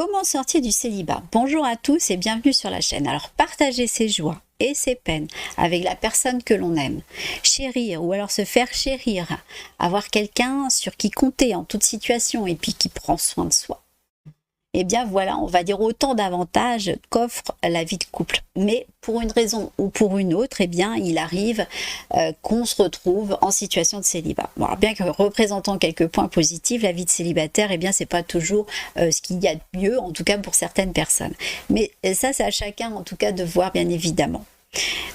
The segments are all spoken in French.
Comment sortir du célibat? Bonjour à tous et bienvenue sur la chaîne. Alors partager ses joies et ses peines avec la personne que l'on aime, chérir ou alors se faire chérir, avoir quelqu'un sur qui compter en toute situation et puis qui prend soin de soi. Eh bien voilà, on va dire autant d'avantages qu'offre la vie de couple. Mais pour une raison ou pour une autre, eh bien il arrive qu'on se retrouve en situation de célibat. Bon, alors bien que représentant quelques points positifs, la vie de célibataire, eh bien c'est pas toujours ce qu'il y a de mieux, en tout cas pour certaines personnes. Mais ça, c'est à chacun en tout cas de voir, bien évidemment.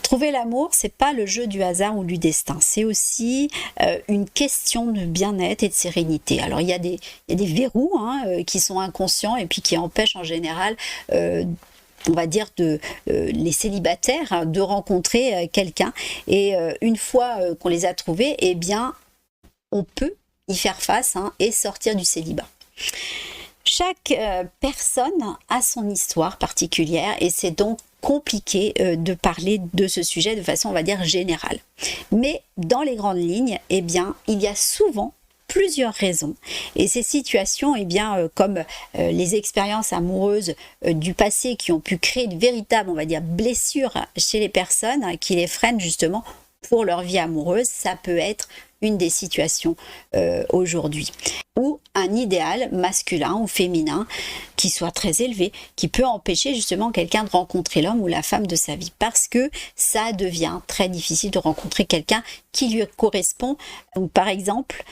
Trouver l'amour, c'est pas le jeu du hasard ou du destin, c'est aussi une question de bien-être et de sérénité. Alors il y a des verrous qui sont inconscients et puis qui empêchent en général, on va dire, les célibataires de rencontrer quelqu'un. Et une fois qu'on les a trouvés, eh bien on peut y faire face et sortir du célibat. Chaque personne a son histoire particulière et c'est donc compliqué de parler de ce sujet de façon, on va dire, générale. Mais dans les grandes lignes, eh bien, il y a souvent plusieurs raisons. Et ces situations, eh bien, comme les expériences amoureuses du passé qui ont pu créer une véritable, on va dire, blessure chez les personnes qui les freinent justement pour leur vie amoureuse, ça peut être une des situations aujourd'hui. Ou un idéal masculin ou féminin qui soit très élevé, qui peut empêcher justement quelqu'un de rencontrer l'homme ou la femme de sa vie, parce que ça devient très difficile de rencontrer quelqu'un qui lui correspond. Donc, par exemple,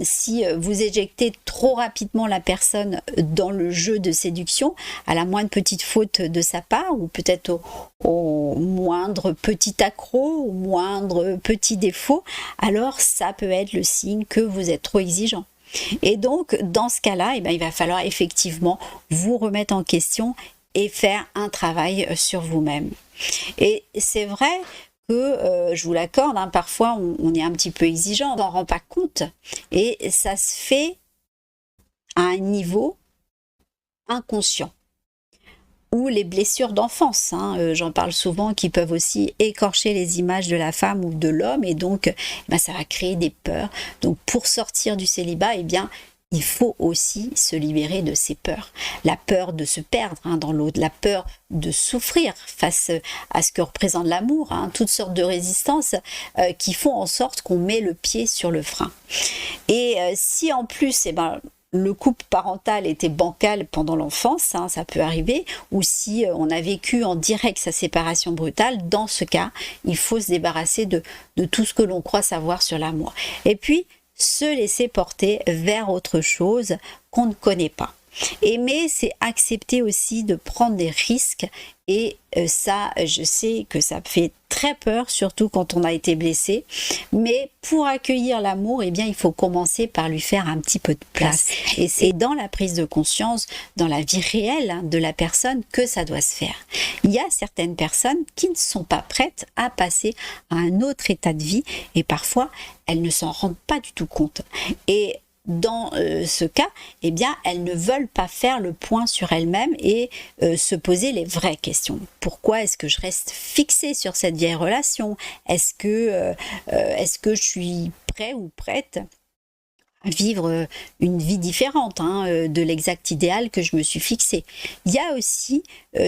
si vous éjectez trop rapidement la personne dans le jeu de séduction, à la moindre petite faute de sa part, ou peut-être au moindre petit accroc, au moindre petit défaut, alors ça peut être le signe que vous êtes trop exigeant. Et donc, dans ce cas-là, eh bien, il va falloir effectivement vous remettre en question et faire un travail sur vous-même. Et c'est vrai que, je vous l'accorde, parfois on est un petit peu exigeant, on n'en rend pas compte. Et ça se fait à un niveau inconscient. Ou les blessures d'enfance, j'en parle souvent, qui peuvent aussi écorcher les images de la femme ou de l'homme, et donc ça va créer des peurs. Donc pour sortir du célibat, eh bien, il faut aussi se libérer de ces peurs. La peur de se perdre dans l'autre, la peur de souffrir face à ce que représente l'amour, toutes sortes de résistances qui font en sorte qu'on met le pied sur le frein. Et si en plus, le couple parental était bancal pendant l'enfance, ça peut arriver, ou si on a vécu en direct sa séparation brutale, dans ce cas, il faut se débarrasser de tout ce que l'on croit savoir sur l'amour. Et puis, se laisser porter vers autre chose qu'on ne connaît pas. Aimer, c'est accepter aussi de prendre des risques, et ça, je sais que ça fait très peur, surtout quand on a été blessé, mais pour accueillir l'amour, eh bien, il faut commencer par lui faire un petit peu de place. Et c'est dans la prise de conscience, dans la vie réelle de la personne, que ça doit se faire. Il y a certaines personnes qui ne sont pas prêtes à passer à un autre état de vie, et parfois, elles ne s'en rendent pas du tout compte. Et dans ce cas, eh bien, elles ne veulent pas faire le point sur elles-mêmes et se poser les vraies questions. Pourquoi est-ce que je reste fixée sur cette vieille relation? Est-ce que je suis prêt ou prête à vivre une vie différente de l'exact idéal que je me suis fixé? Il y a aussi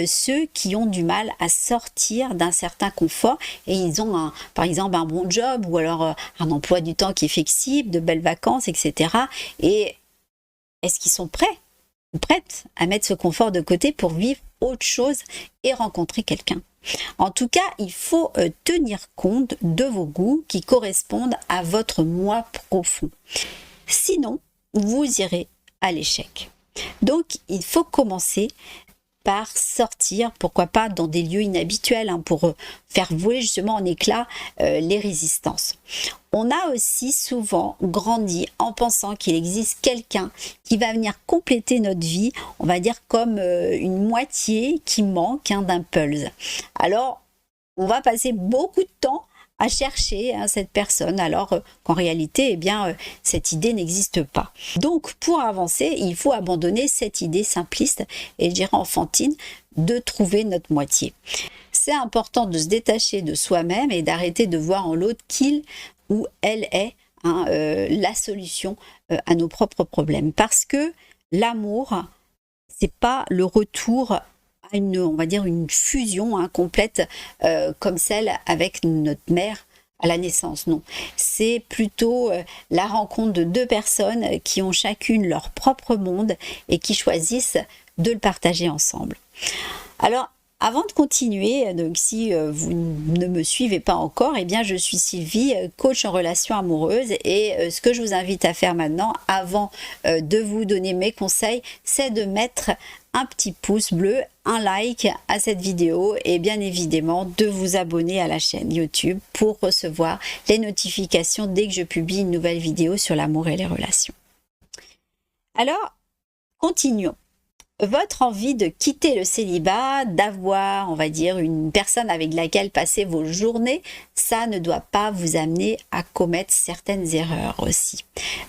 ceux qui ont du mal à sortir d'un certain confort, et ils ont par exemple un bon job, ou alors un emploi du temps qui est flexible, de belles vacances, etc. Et est-ce qu'ils sont prêts ou prêtes à mettre ce confort de côté pour vivre autre chose et rencontrer quelqu'un? En tout cas, il faut tenir compte de vos goûts qui correspondent à votre moi profond. Sinon, vous irez à l'échec. Donc, il faut commencer par sortir, pourquoi pas dans des lieux inhabituels, pour faire voler justement en éclats les résistances. On a aussi souvent grandi en pensant qu'il existe quelqu'un qui va venir compléter notre vie, on va dire comme une moitié qui manque d'un puzzle. Alors, on va passer beaucoup de temps à chercher cette personne, alors qu'en réalité, eh bien, cette idée n'existe pas. Donc, pour avancer, il faut abandonner cette idée simpliste et, je dirais, enfantine, de trouver notre moitié. C'est important de se détacher de soi-même et d'arrêter de voir en l'autre qu'il ou elle est la solution à nos propres problèmes. Parce que l'amour, c'est pas le retour à une, on va dire, une fusion complète comme celle avec notre mère à la naissance, non. C'est plutôt la rencontre de deux personnes qui ont chacune leur propre monde et qui choisissent de le partager ensemble. Alors, avant de continuer, donc si vous ne me suivez pas encore, eh bien je suis Sylvie, coach en relations amoureuses, et ce que je vous invite à faire maintenant, avant de vous donner mes conseils, c'est de mettre un petit pouce bleu, un like à cette vidéo et bien évidemment de vous abonner à la chaîne YouTube pour recevoir les notifications dès que je publie une nouvelle vidéo sur l'amour et les relations. Alors, continuons. Votre envie de quitter le célibat, d'avoir, on va dire, une personne avec laquelle passer vos journées, ça ne doit pas vous amener à commettre certaines erreurs aussi.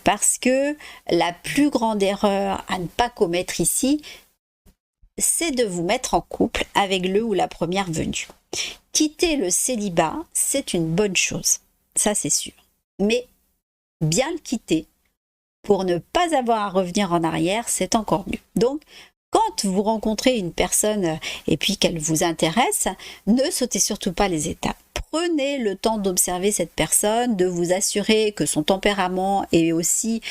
Parce que la plus grande erreur à ne pas commettre ici, c'est de vous mettre en couple avec le ou la première venue. Quitter le célibat, c'est une bonne chose, ça c'est sûr. Mais bien le quitter, pour ne pas avoir à revenir en arrière, c'est encore mieux. Donc, quand vous rencontrez une personne et puis qu'elle vous intéresse, ne sautez surtout pas les étapes. Prenez le temps d'observer cette personne, de vous assurer que son tempérament et aussi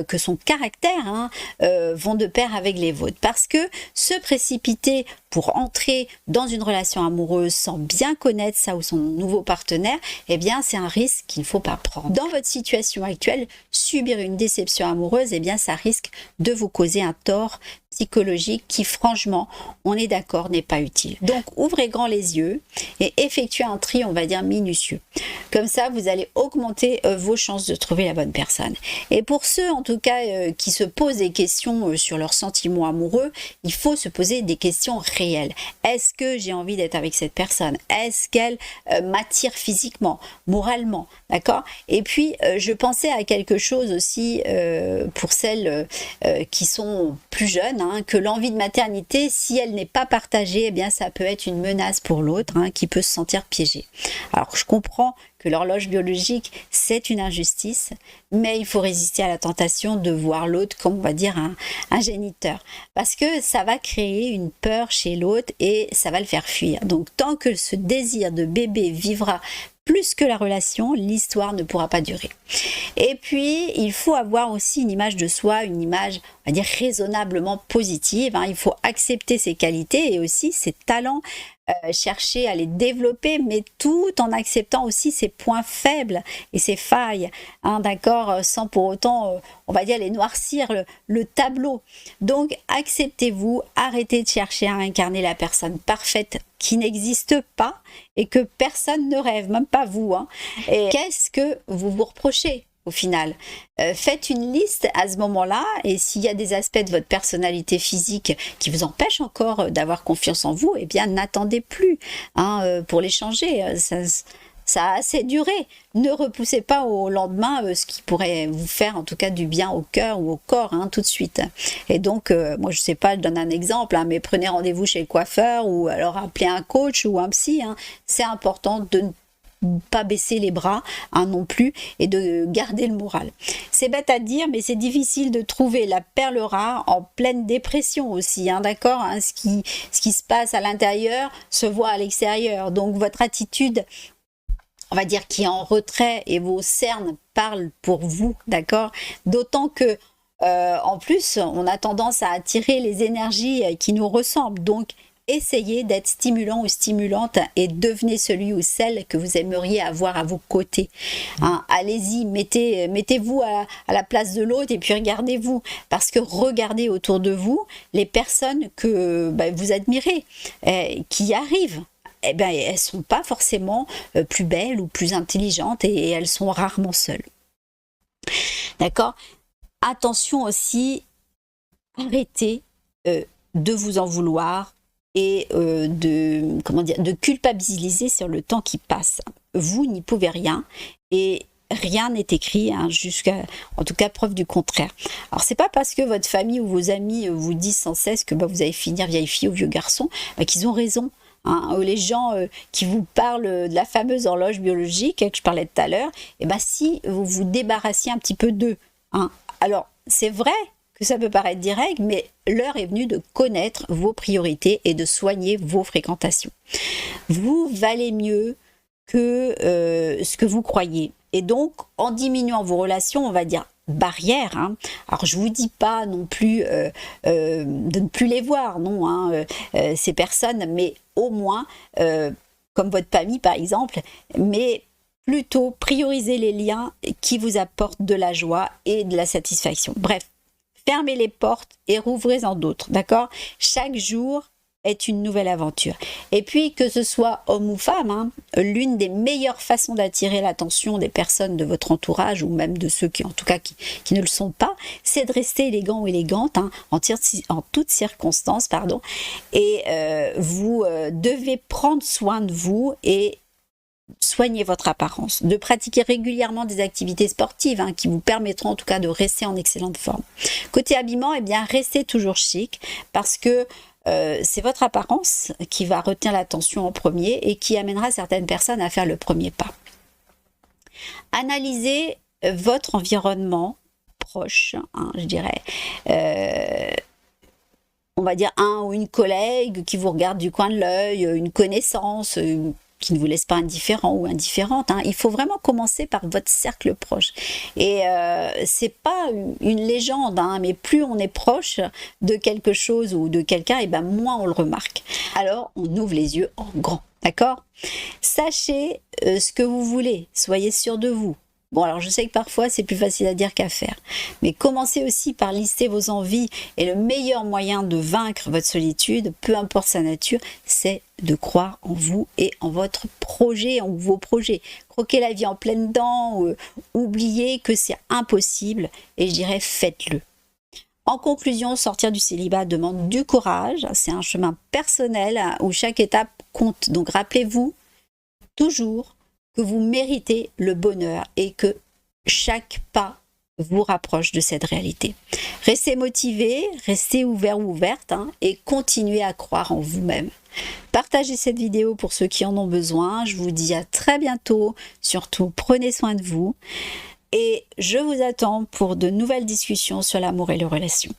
que son caractère vont de pair avec les vôtres. Parce que se précipiter pour entrer dans une relation amoureuse sans bien connaître ça ou son nouveau partenaire, eh bien c'est un risque qu'il ne faut pas prendre. Dans votre situation actuelle, subir une déception amoureuse, eh bien ça risque de vous causer un tort psychologique qui, franchement, on est d'accord, n'est pas utile. Donc, ouvrez grand les yeux et effectuez un tri, on va dire, minutieux. Comme ça, vous allez augmenter vos chances de trouver la bonne personne. Et pour ceux, en tout cas, qui se posent des questions sur leurs sentiments amoureux, il faut se poser des questions réelles. Est-ce que j'ai envie d'être avec cette personne? Est-ce qu'elle m'attire physiquement, moralement? D'accord? Et puis, je pensais à quelque chose aussi pour celles qui sont plus jeunes, que l'envie de maternité, si elle n'est pas partagée, eh bien ça peut être une menace pour l'autre, qui peut se sentir piégé. Alors je comprends que l'horloge biologique, c'est une injustice, mais il faut résister à la tentation de voir l'autre comme, on va dire, un géniteur. Parce que ça va créer une peur chez l'autre et ça va le faire fuir. Donc tant que ce désir de bébé vivra plus que la relation, l'histoire ne pourra pas durer. Et puis, il faut avoir aussi une image de soi, une image, on va dire, raisonnablement positive. Il faut accepter ses qualités et aussi ses talents, chercher à les développer, mais tout en acceptant aussi ses points faibles et ses failles, d'accord, sans pour autant, on va dire, les noircir le tableau. Donc, acceptez-vous, arrêtez de chercher à incarner la personne parfaite qui n'existe pas et que personne ne rêve, même pas vous. Et qu'est-ce que vous vous reprochez au final? Faites une liste à ce moment-là, et s'il y a des aspects de votre personnalité physique qui vous empêchent encore d'avoir confiance en vous, eh bien n'attendez plus pour les changer. Ça a assez duré. Ne repoussez pas au lendemain ce qui pourrait vous faire en tout cas du bien au cœur ou au corps tout de suite. Et donc, moi je sais pas, je donne un exemple, mais prenez rendez-vous chez le coiffeur ou alors appelez un coach ou un psy. C'est important de ne pas baisser les bras non plus et de garder le moral. C'est bête à dire, mais c'est difficile de trouver la perle rare en pleine dépression aussi, d'accord, ce qui se passe à l'intérieur se voit à l'extérieur. Donc votre attitude, on va dire, qui est en retrait et vos cernes parlent pour vous, d'accord? D'autant que, en plus, on a tendance à attirer les énergies qui nous ressemblent. Donc, essayez d'être stimulant ou stimulante et devenez celui ou celle que vous aimeriez avoir à vos côtés. Allez-y, mettez-vous à la place de l'autre et puis regardez-vous. Parce que regardez autour de vous les personnes que vous admirez, qui arrivent. Eh bien, elles ne sont pas forcément plus belles ou plus intelligentes et elles sont rarement seules. D'accord? Attention aussi, arrêtez de vous en vouloir et de culpabiliser sur le temps qui passe. Vous n'y pouvez rien et rien n'est écrit jusqu'à, en tout cas, preuve du contraire. Alors c'est pas parce que votre famille ou vos amis vous disent sans cesse que vous allez finir vieille fille ou vieux garçon qu'ils ont raison. Les gens qui vous parlent de la fameuse horloge biologique que je parlais tout à l'heure, si vous vous débarrassiez un petit peu d'eux. Alors, c'est vrai que ça peut paraître direct, mais l'heure est venue de connaître vos priorités et de soigner vos fréquentations. Vous valez mieux que ce que vous croyez. Et donc, en diminuant vos relations, on va dire barrières, hein. Alors je vous dis pas non plus de ne plus les voir, non, hein, ces personnes, mais au moins, comme votre famille par exemple, mais plutôt prioriser les liens qui vous apportent de la joie et de la satisfaction. Bref, fermez les portes et rouvrez-en d'autres, d'accord? Chaque jour est une nouvelle aventure. Et puis, que ce soit homme ou femme, hein, l'une des meilleures façons d'attirer l'attention des personnes de votre entourage, ou même de ceux qui, en tout cas, qui ne le sont pas, c'est de rester élégant ou élégante, hein, en toutes circonstances, pardon. Et vous devez prendre soin de vous et soigner votre apparence, de pratiquer régulièrement des activités sportives, hein, qui vous permettront en tout cas de rester en excellente forme. Côté habillement, eh bien, restez toujours chic, parce que c'est votre apparence qui va retenir l'attention en premier et qui amènera certaines personnes à faire le premier pas. Analysez votre environnement proche, hein, je dirais. On va dire un ou une collègue qui vous regarde du coin de l'œil, une connaissance qui ne vous laisse pas indifférent ou indifférente, hein. Il faut vraiment commencer par votre cercle proche. Et c'est pas une légende, hein, mais plus on est proche de quelque chose ou de quelqu'un, et ben moins on le remarque. Alors on ouvre les yeux en grand, d'accord? Sachez ce que vous voulez, soyez sûr de vous. Bon, alors je sais que parfois c'est plus facile à dire qu'à faire, mais commencez aussi par lister vos envies, et le meilleur moyen de vaincre votre solitude, peu importe sa nature, c'est de croire en vous et en votre projet, en vos projets. Croquez la vie en pleine dents, oubliez que c'est impossible, et je dirais faites-le. En conclusion, sortir du célibat demande du courage, c'est un chemin personnel où chaque étape compte. Donc rappelez-vous toujours que vous méritez le bonheur et que chaque pas vous rapproche de cette réalité. Restez motivés, restez ouverts ou ouvertes, hein, et continuez à croire en vous-même. Partagez cette vidéo pour ceux qui en ont besoin. Je vous dis à très bientôt. Surtout, prenez soin de vous. Et je vous attends pour de nouvelles discussions sur l'amour et les relations.